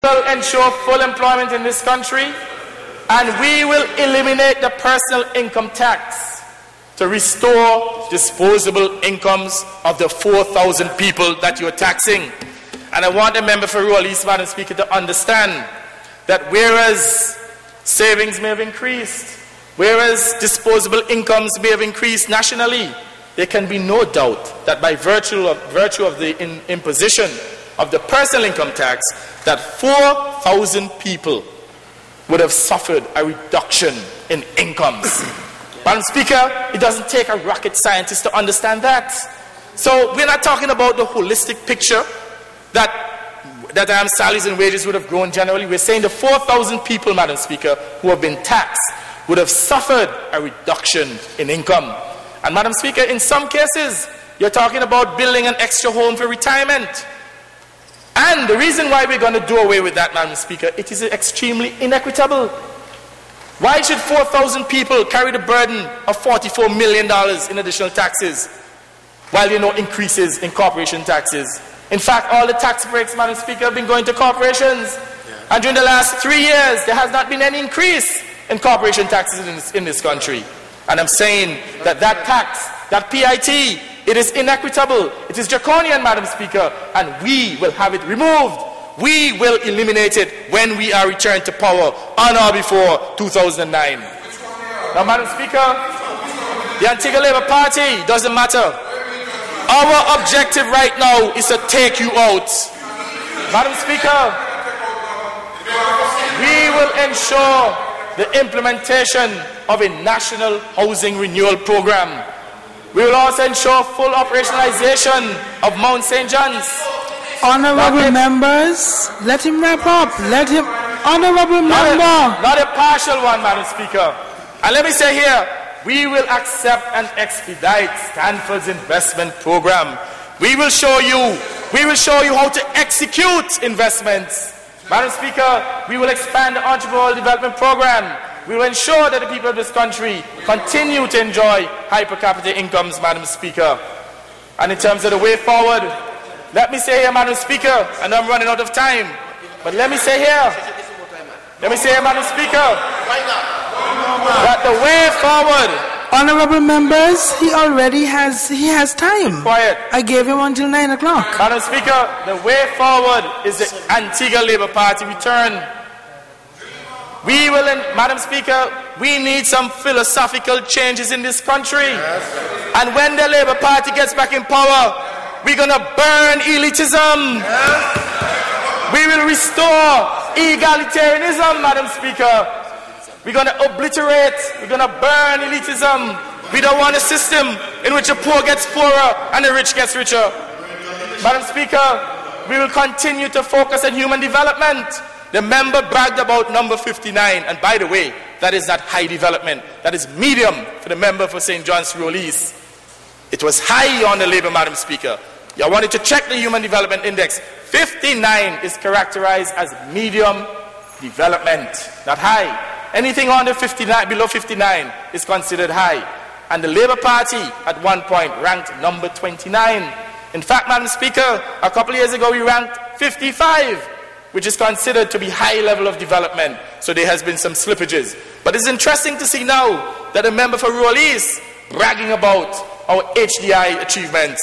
will ensure full employment in this country, and we will eliminate the personal income tax to restore disposable incomes of the 4,000 people that you're taxing. And I want the member for Rural East, Madam Speaker, to understand that whereas savings may have increased, whereas disposable incomes may have increased nationally, there can be no doubt that by virtue of the imposition of the personal income tax, that 4,000 people would have suffered a reduction in incomes. Madam Speaker, it doesn't take a rocket scientist to understand that. So we're not talking about the holistic picture that salaries and wages would have grown generally. We're saying the 4,000 people, Madam Speaker, who have been taxed would have suffered a reduction in income. And Madam Speaker, in some cases, you're talking about building an extra home for retirement. And the reason why we're going to do away with that, Madam Speaker, it is extremely inequitable. Why should 4,000 people carry the burden of $44 million in additional taxes, while there are no increases in corporation taxes? In fact, all the tax breaks, Madam Speaker, have been going to corporations. And during the last 3 years, there has not been any increase in corporation taxes in this country. And I'm saying that that tax, that PIT, it is inequitable, it is draconian, Madam Speaker, and we will have it removed. We will eliminate it when we are returned to power on or before 2009. Now, Madam Speaker, the Antigua Labour Party doesn't matter. Our objective right now is to take you out. Madam Speaker, we will ensure the implementation of a national housing renewal program. We will also ensure full operationalization of Mount St. John's. Honorable members, let him wrap up. Let him, honorable member. Not a partial one, Madam Speaker. And let me say here, we will accept and expedite Stanford's investment program. We will show you how to execute investments. Madam Speaker, we will expand the entrepreneurial development program. We will ensure that the people of this country continue to enjoy high per capita incomes, Madam Speaker. And in terms of the way forward, let me say here, Madam Speaker, and I'm running out of time, but let me say here, Madam Speaker, that the way forward. Honorable members, he has time. Quiet. I gave him until 9 o'clock. Madam Speaker, the way forward is the Antigua Labour Party return. We will, Madam Speaker, we need some philosophical changes in this country. And when the Labour Party gets back in power, we're going to burn elitism. We will restore egalitarianism, Madam Speaker. We're going to obliterate, we're going to burn elitism. We don't want a system in which the poor gets poorer and the rich gets richer. Madam Speaker, we will continue to focus on human development. The member bragged about number 59, and by the way, that is not high development. That is medium for the member for St. John's Rural East. It was high on the Labour, Madam Speaker. I wanted to check the Human Development Index. 59 is characterized as medium development, not high. Anything under 59, below 59 is considered high. And the Labour Party at one point ranked number 29. In fact, Madam Speaker, a couple of years ago we ranked 55, which is considered to be high level of development. So there has been some slippages. But it's interesting to see now that a member for Rural East bragging about our HDI achievements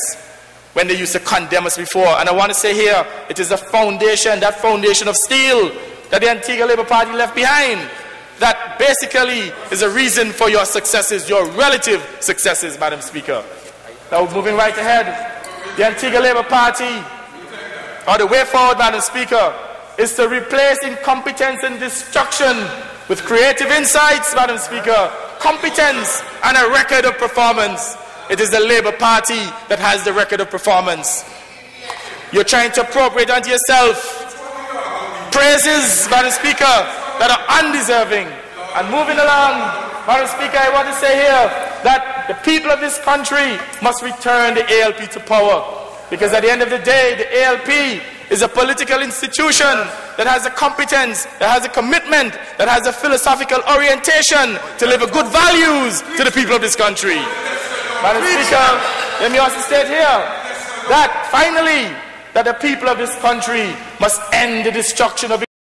when they used to condemn us before. And I want to say here, it is a foundation, that foundation of steel that the Antigua Labour Party left behind, that basically is a reason for your successes, your relative successes, Madam Speaker. Now, moving right ahead, the Antigua Labour Party, or the way forward, Madam Speaker, is to replace incompetence and destruction with creative insights, Madam Speaker, competence and a record of performance. It is the Labour Party that has the record of performance. You're trying to appropriate unto yourself praises, Madam Speaker, that are undeserving. And moving along, Madam Speaker, I want to say here that the people of this country must return the ALP to power. Because at the end of the day, the ALP is a political institution that has a competence, that has a commitment, that has a philosophical orientation to deliver good values to the people of this country. Madam Speaker, let me also state here that finally, that the people of this country must end the destruction of